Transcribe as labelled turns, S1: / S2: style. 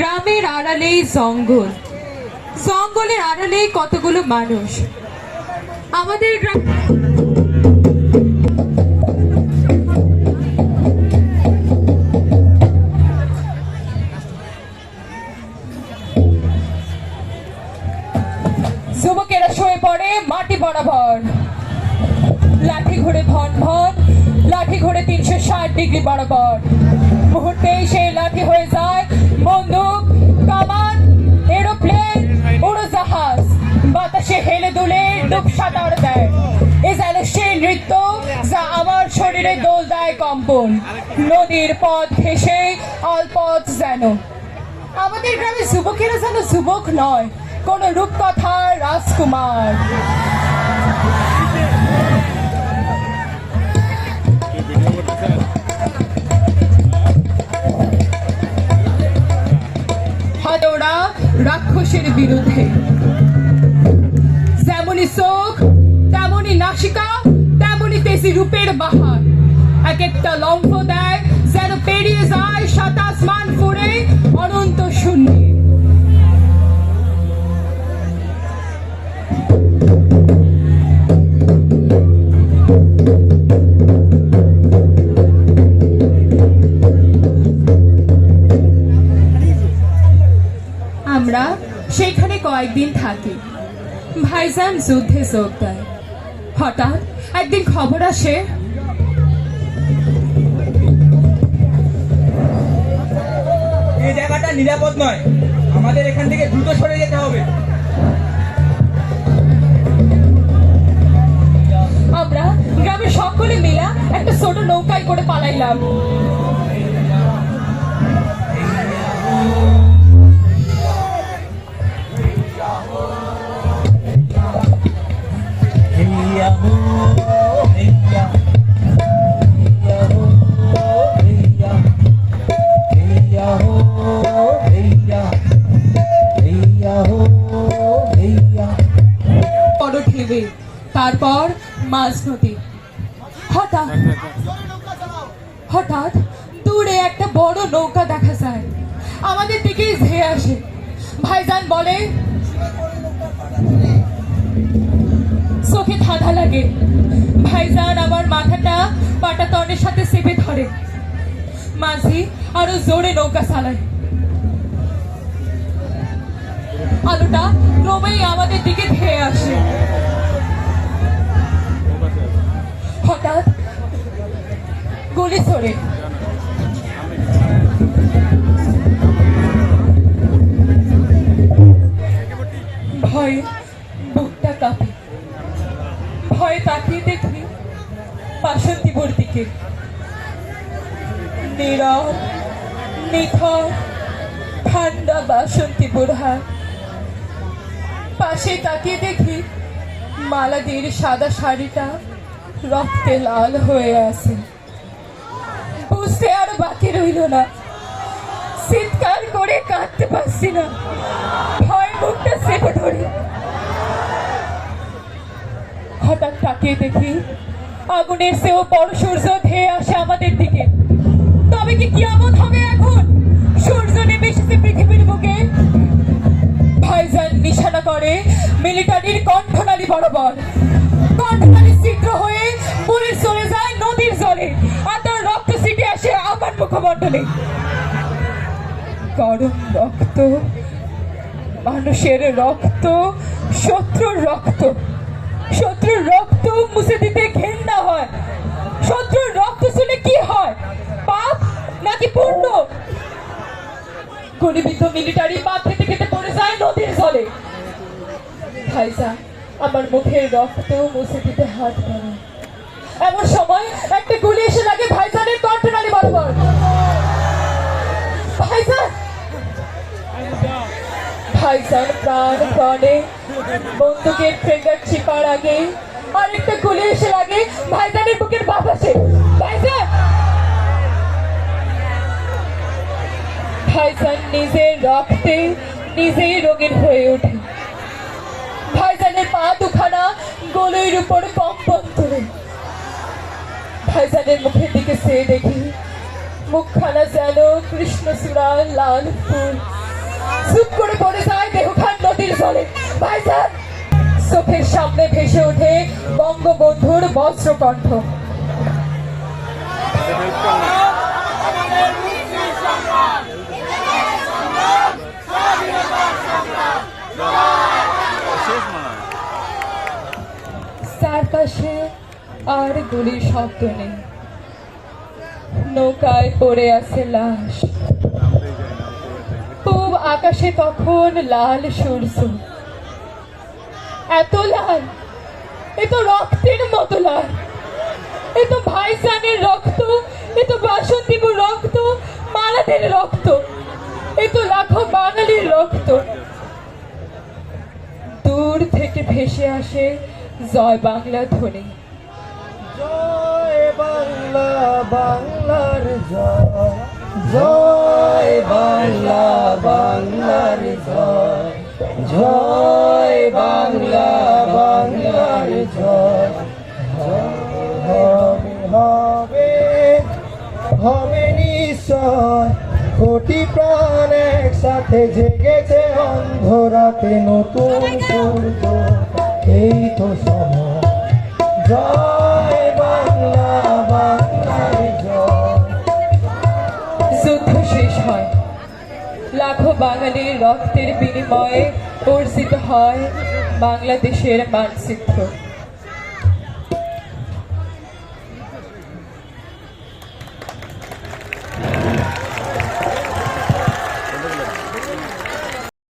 S1: গ্রামের আড়ালেই জঙ্গল, জঙ্গলের আড়ালেই কতগুলো মানুষ। আমাদের গ্রাম যুবকেরা শুয়ে পড়ে মাটি বরাবর, লাঠি ঘুরে ভন ভন, লাঠি ঘুরে 360 ডিগ্রি বরাবর। মুহূর্তেই সেই লাঠি হয়ে যায় বন্দুক, কামান, এরোপ্লেন, উড়োজাহাজ। বাতাসে হেলে দুলে ডুব সাঁতার দেয়। এ যেন সেই নৃত্য যা আমার শরীরে দোল দেয় কম্পন। নদীর পথ ঘেঁষে অলপথ যেন। আমাদের গ্রামের যুবকেরা যেন যুবক নয়, কোন রূপকথার রাজকুমার। হাদোড়া রাক্ষসের বিরুদ্ধে। যেমনি চোখ, তেমনি নাসিকা, তেমনি তেজি রূপের বাহার। এক একটা লম্ফ দেয় যেন পেরিয়ে যায় 7 আসমান ফুঁড়ে অনন্ত শূন্যে। আমরা সেখানে কয়েকদিন থাকি। ভাইজান যুদ্ধে যোগ দেয়। হঠাৎ একদিন খবর আসে
S2: এই জায়গাটা নিরাপদ নয়, আমাদের এখান থেকে দ্রুত সরে যেতে হবে।
S1: আমরা গ্রামের সকলে মিলা একটা ছোট নৌকায় করে পালাইলাম। তারপর মাঝ নদী। হঠাৎ দূরে একটা বড় নৌকা দেখা যায়, আমাদের দিকে ধেয়ে আসে। ভাইজান বলে, চোখে ধাঁধা লাগে। ভাইজান আমার মাথাটা পাটাতনের সাথে চেপে ধরে। মাঝি আরো জোরে নৌকা চালায়। আলোটা ক্রমেই আমাদের দিকে ধেয়ে আসে। হঠাৎ গুলি ছোড়ে। ভয়ে বুকটা কাঁপে। ভয়ে তাকিয়ে দেখি বাসন্তীপুর দিকে। নীরব, নিথর, ঠান্ডা বাসন্তীপুর হাট। পাশে তাকিয়ে দেখি মালাদির সাদা শাড়িটা রক্তে লাল হয়ে আছে। বুঝতে আর বাকি রইল না। চিৎকার করে কাঁদতে পারছি না, ভয় মুখটা চেপে ধরি। হঠাৎ তাকিয়ে দেখি আগুনের চেয়েও বড় সূর্য ধেয়ে আসে আমাদের দিকে। তবে কি কিয়ামত হবে এখন? সূর্য নেমে এসেছে পৃথিবীর বুকে। ভাইজান নিশানা করে মিলিটারির কণ্ঠনালী বরাবর। কণ্ঠনালী ছিদ্র হয়ে পুরে চলে যায় নদীর জলে, আর তার রক্ত ছিটে আসে আমার মুখমণ্ডলে। গরম রক্ত, মানুষের রক্ত, শত্রুর রক্ত। শত্রুর রক্ত মুছে দিতে ঘেন্না হয়। শত্রুর রক্ত শুনে কি হয়, পাপ নাকি পুণ্য? গুলিবিদ্ধ মিলিটারি পা খেতে খেতে পড়ে যায় নদীর জলে। ভাইজান আমার মুখের রক্ত মুছে দিতে হাত বাড়ায়। এমন সময় একটা গুলি এসে লাগে ভাইজানের কণ্ঠনালী বরাবর। ভাইজান ভাইজান প্রাণে বন্দুকের ট্রিগার চিপার আগে আরেকটা গুলি এসে লাগে ভাইজানের বুকের বাঁ পাশে। ভাইজান ভাইজান নিজের রক্তে নিজেই রঙিন হয়ে ওঠে। ভাইজানের পা দুখানা গলির উপর কম্পন তোলে। ভাইজানের মুখের দিকে চেয়ে দেখি মুখখানা যেন কৃষ্ণচূড়া লাল ফুল। চুপ করে পড়ে যায় দেহখান নদীর জলে। ভাইজান, চোখের সামনে ভেসে ওঠে বঙ্গবন্ধুর বজ্রকণ্ঠ। চারপাশে আর গুলির শব্দ নেই, নৌকায় পড়ে আছে লাশ। পূব আকাশে তখন লাল সূর্য, এত লাল, এ তো রক্তের মতো লাল। এ তো ভাইজানের রক্ত, এ তো বাসন্তীপুর রক্ত, মালাদের রক্ত, এ তো লাখো বাঙালির রক্ত। দূর থেকে ভেসে আসে জয় বাংলা ধ্বনি।
S3: জয় বাংলা, বাংলার জয়, জয় বাংলা, বাংলার জয়, জয় বাংলা, বাংলার জয়। হবে হবে হবে নিশ্চয়, কোটি প্রাণ একসাথে জেগেছে অন্ধরাতে নতুন সূর্য, এই তো সময়। জয় বাংলা, বাংলার জয়।
S1: যুদ্ধ শেষ হয়, লাখো বাঙালির রক্তের বিনিময়ে অর্জিত হয় বাংলাদেশের মানচিত্র।